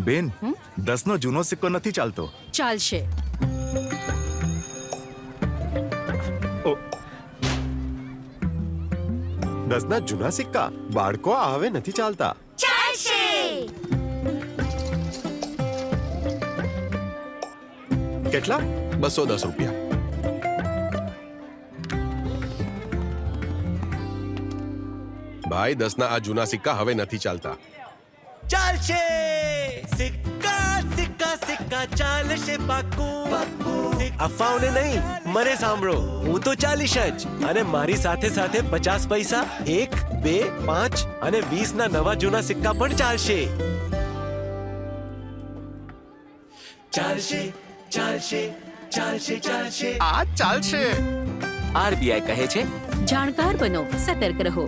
બેન, 10નો જૂનો સિક્કો નથી ચાલતો. ચાલશે. ઓ, 10ના જૂના સિક્કા બાળકો આ હવે નથી ચાલતા. કેટલા? 210 રૂપિયા. ભાઈ 10ના આ જૂના સિક્કા હવે નથી ચાલતા. ચાલશે સિક્કા સિક્કા સિક્કા ચાલશે પાક્કું. અફવાઓને નહીં, મને સાંભળો. હું તો 40 જ અને મારી સાથે સાથે 50 પૈસા, 1, 2, 5 અને 20 ના નવા જૂના સિક્કા પણ ચાલશે. ચાલશે ચાલશે ચાલશે ચાલશે. આ ચાલશે. આરબીઆઈ કહે છે, જાણકાર બનો, સતર્ક રહો.